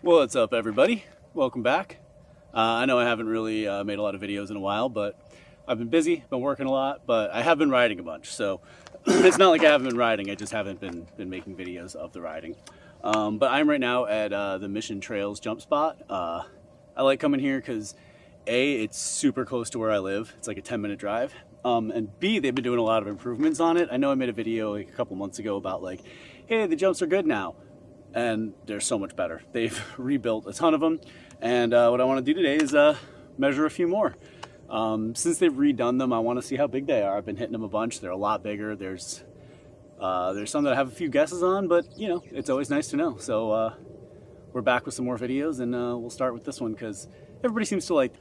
What's up, everybody? Welcome back. I know I haven't really made a lot of videos in a while, but I've been busy, been working a lot, but I have been riding a bunch. So it's not like I haven't been riding, I just haven't been making videos of the riding. But I'm right now at the Mission Trails jump spot. I like coming here because A, it's super close to where I live. It's like a 10-minute drive. And B, they've been doing a lot of improvements on it. I know I made a video like a couple months ago about like, hey, the jumps are good now. And they're so much better. They've rebuilt a ton of them, and what I want to do today is measure a few more. Since they've redone them, I want to see how big they are. I've been hitting them a bunch. They're a lot bigger. There's some that I have a few guesses on, but you know, it's always nice to know. So we're back with some more videos, and we'll start with this one because everybody seems to like.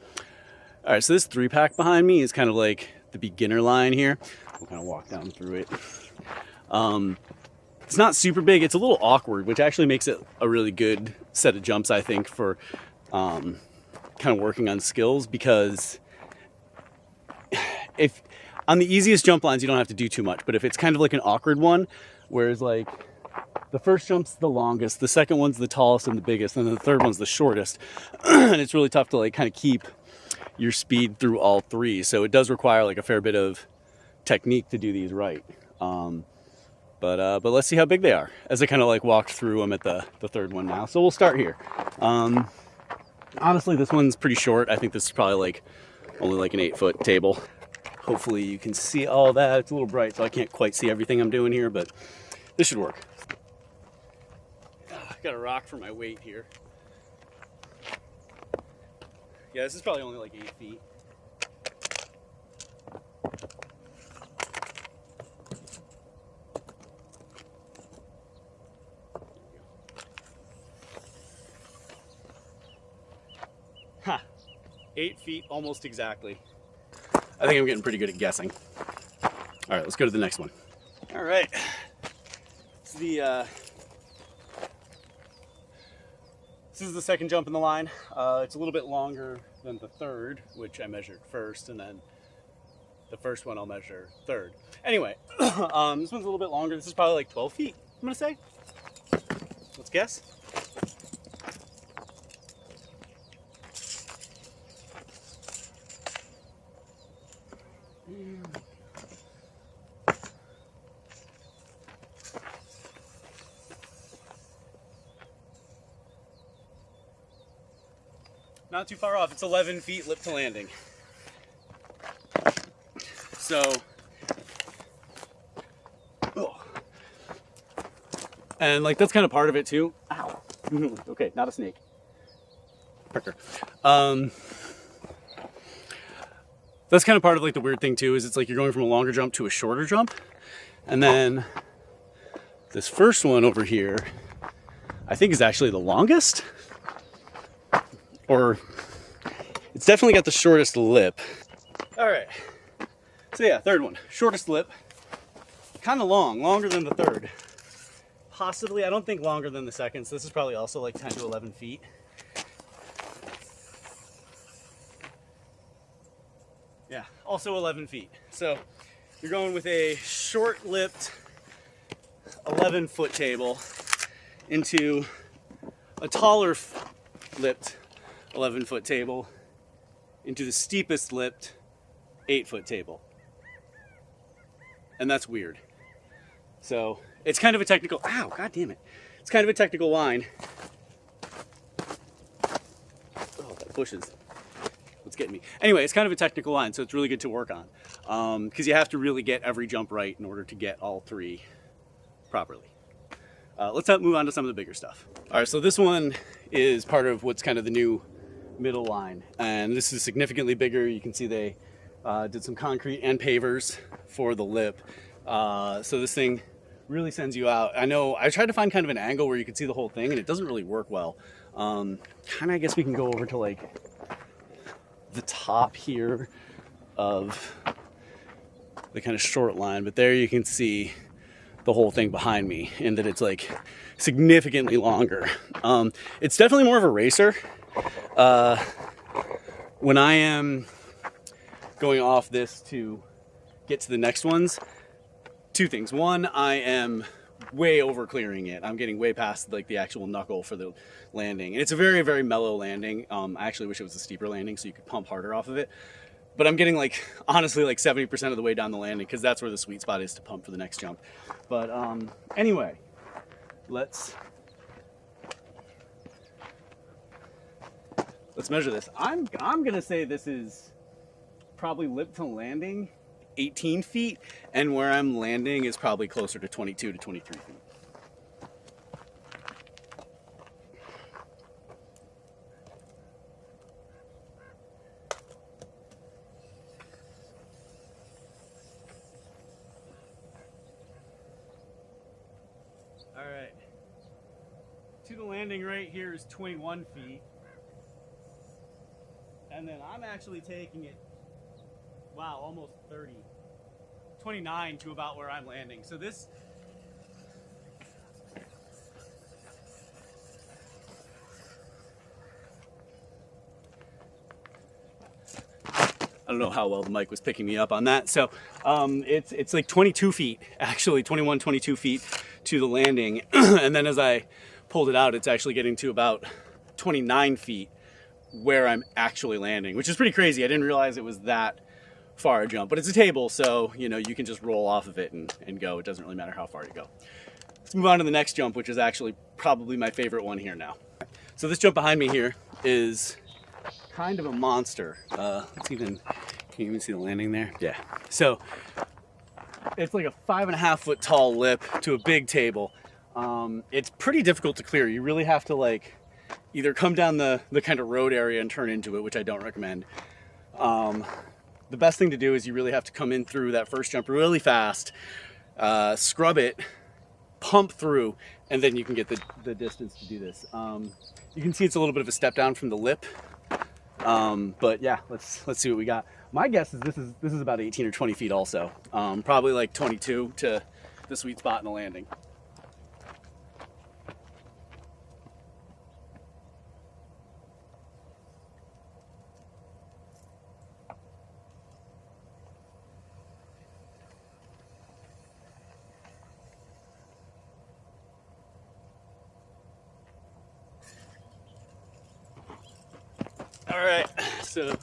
All right, so this 3-pack behind me is kind of like the beginner line here. We'll kind of walk down through it. It's not super big, it's a little awkward, which actually makes it a really good set of jumps, I think, for kind of working on skills, because if on the easiest jump lines you don't have to do too much, but if it's kind of like an awkward one, whereas like the first jump's the longest, the second one's the tallest and the biggest, and then the third one's the shortest, and it's really tough to like kind of keep your speed through all three, so it does require like a fair bit of technique to do these right. But let's see how big they are as I kind of like walked through them at the third one now. So we'll start here. Honestly, this one's pretty short. I think this is probably like only like an 8-foot table. Hopefully you can see all that. It's a little bright, so I can't quite see everything I'm doing here, but this should work. I got a rock for my weight here. Yeah, this is probably only like 8 feet. Huh. 8 feet, almost exactly. I think I'm getting pretty good at guessing. All right, let's go to the next one. All right. This is the second jump in the line. It's a little bit longer than the third, which I measured first, and then the first one I'll measure third. Anyway, this one's a little bit longer. This is probably like 12 feet, I'm gonna say. Let's guess. Not too far off. It's 11 feet lip to landing. So, and like that's kind of part of it too. Ow. Okay, not a snake. Pricker. That's kind of part of like the weird thing too, is it's like you're going from a longer jump to a shorter jump. And then this first one over here, I think is actually the longest. Or it's definitely got the shortest lip. All right, so yeah, third one, shortest lip, kind of long, longer than the third. Possibly, I don't think longer than the second, so this is probably also like 10 to 11 feet. Yeah, also 11 feet. So you're going with a short-lipped 11-foot table into a taller-lipped 11-foot table into the steepest lipped 8-foot table. And that's weird. So it's kind of a technical, ow, god damn it. It's kind of a technical line. Oh, that bush is, what's getting me. Anyway, it's kind of a technical line, so it's really good to work on. Because you have to really get every jump right in order to get all three properly. Let's move on to some of the bigger stuff. All right, so this one is part of what's kind of the new middle line, and this is significantly bigger. You can see they did some concrete and pavers for the lip, so this thing really sends you out. I know I tried to find kind of an angle where you could see the whole thing, and it doesn't really work well. Kind of, I guess we can go over to like the top here of the kind of short line, but there you can see the whole thing behind me, and that it's like significantly longer. It's definitely more of a racer. When I am going off this to get to the next ones, two things. One, I am way over clearing it. I'm getting way past like the actual knuckle for the landing. And it's a very, very mellow landing. I actually wish it was a steeper landing so you could pump harder off of it. But I'm getting like, honestly, like 70% of the way down the landing because that's where the sweet spot is to pump for the next jump. But anyway, let's measure this. I'm gonna say this is probably lip to landing 18 feet, and where I'm landing is probably closer to 22 to 23 feet. All right, to the landing right here is 21 feet. And then I'm actually taking it, wow, almost 30. 29 to about where I'm landing. So this, I don't know how well the mic was picking me up on that. So it's like 22 feet, actually 21, 22 feet to the landing. And then as I pulled it out, it's actually getting to about 29 feet where I'm actually landing, which is pretty crazy. I didn't realize it was that far a jump, but it's a table, so you know you can just roll off of it and go. It doesn't really matter how far you go. Let's move on to the next jump, which is actually probably my favorite one here now. So this jump behind me here is kind of a monster. Can you even see the landing there? Yeah. So it's like a 5.5 foot tall lip to a big table. It's pretty difficult to clear. You really have to like either come down the kind of road area and turn into it, which I don't recommend. The best thing to do is you really have to come in through that first jump really fast, scrub it, pump through, and then you can get the distance to do this. You can see it's a little bit of a step down from the lip, but yeah, let's see what we got. My guess is this is about 18 or 20 feet also, probably like 22 to the sweet spot in the landing. All right, so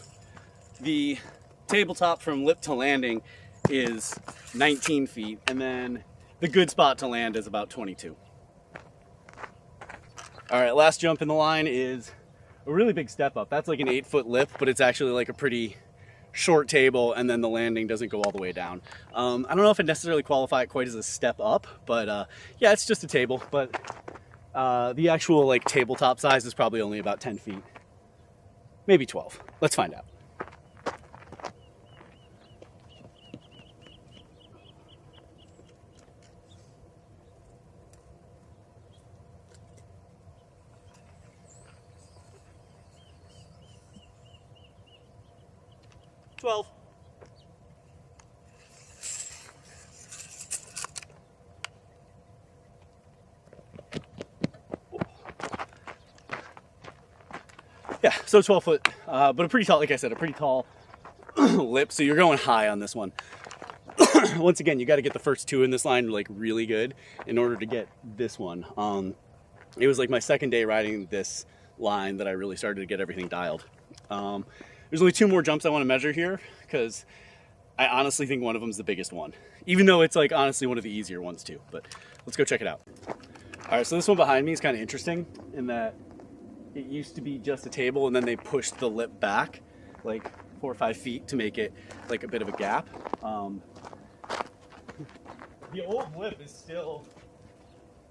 the tabletop from lip to landing is 19 feet, and then the good spot to land is about 22. All right, last jump in the line is a really big step up. That's like an 8-foot lip, but it's actually like a pretty short table, and then the landing doesn't go all the way down. I don't know if I'd necessarily qualify it quite as a step up, but yeah, it's just a table, but the actual like tabletop size is probably only about 10 feet. Maybe 12. Let's find out. Yeah, so 12 foot, but a pretty tall, like I said, a pretty tall lip. So you're going high on this one. Once again, you got to get the first two in this line like really good in order to get this one. It was like my second day riding this line that I really started to get everything dialed. There's only 2 more jumps I want to measure here because I honestly think one of them is the biggest one, even though it's like honestly one of the easier ones too. But let's go check it out. All right, so this one behind me is kind of interesting in that it used to be just a table, and then they pushed the lip back like 4 or 5 feet to make it like a bit of a gap. The old lip is still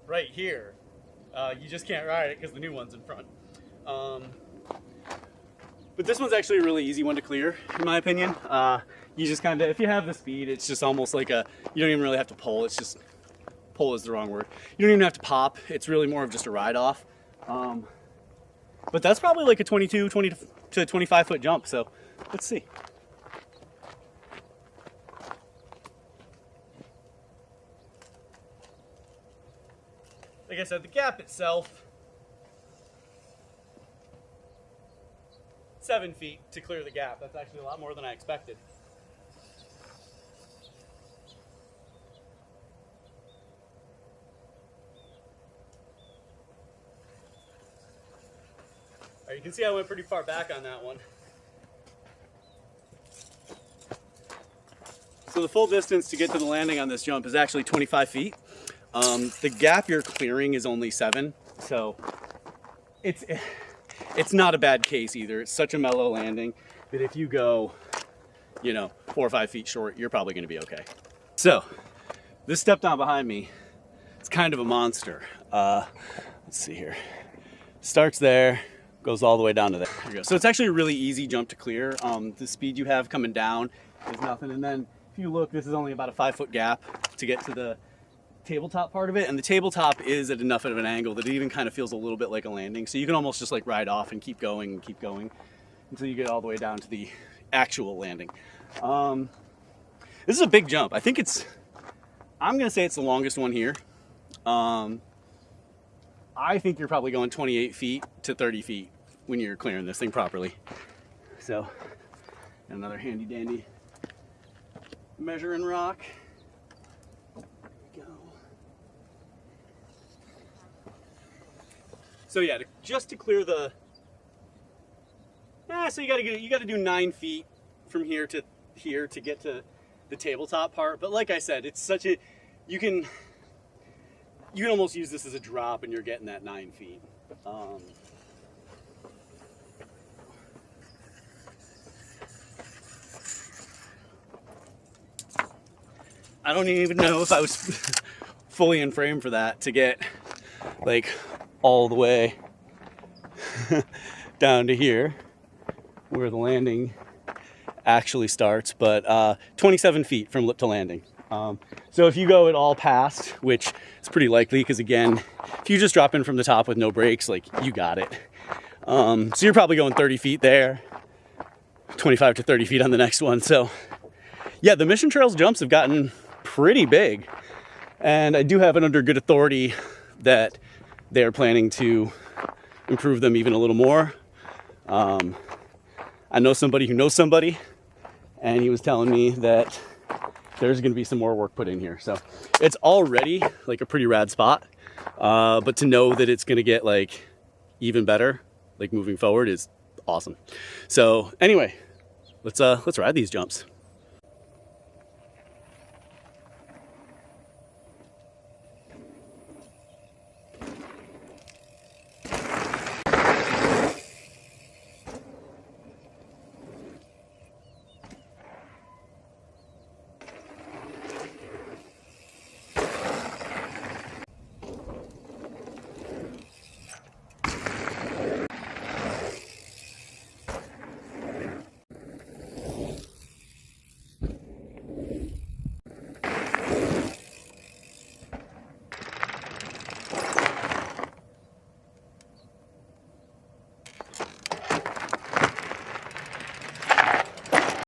right here. You just can't ride it because the new one's in front. But this one's actually a really easy one to clear, in my opinion. You just kind of, if you have the speed, it's just almost like you don't even really have to pull. It's just, pull is the wrong word. You don't even have to pop. It's really more of just a ride off. But that's probably like a 20 to 25 foot jump. So let's see. Like I said, the gap itself, 7 feet to clear the gap. That's actually a lot more than I expected. All right, you can see I went pretty far back on that one. So the full distance to get to the landing on this jump is actually 25 feet. The gap you're clearing is only 7, so it's not a bad case either. It's such a mellow landing that if you go, you know, 4 or 5 feet short, you're probably gonna be okay. So this step down behind me, it's kind of a monster. Let's see here. Starts there, goes all the way down to there. There we go. So it's actually a really easy jump to clear. The speed you have coming down is nothing, and then if you look, this is only about a 5-foot gap to get to the tabletop part of it, and the tabletop is at enough of an angle that it even kind of feels a little bit like a landing, so you can almost just like ride off and keep going until you get all the way down to the actual landing. This is a big jump. I think I'm gonna say it's the longest one here. I think you're probably going 28 feet to 30 feet when you're clearing this thing properly. So another handy dandy measuring rock. There we go. So yeah, just to clear the, so you gotta do 9 feet from here to here to get to the tabletop part. But like I said, it's such a, you can almost use this as a drop and you're getting that 9 feet. I don't even know if I was fully in frame for that to get like all the way down to here where the landing actually starts, but 27 feet from lip to landing. So if you go at all past, which is pretty likely because again, if you just drop in from the top with no brakes, like you got it. So you're probably going 30 feet there, 25 to 30 feet on the next one. So yeah, the Mission Trails jumps have gotten pretty big, and I do have it under good authority that they're planning to improve them even a little more. I know somebody who knows somebody, and he was telling me that there's going to be some more work put in here. So it's already like a pretty rad spot, but to know that it's going to get like even better, like moving forward, is awesome. So anyway, let's ride these jumps.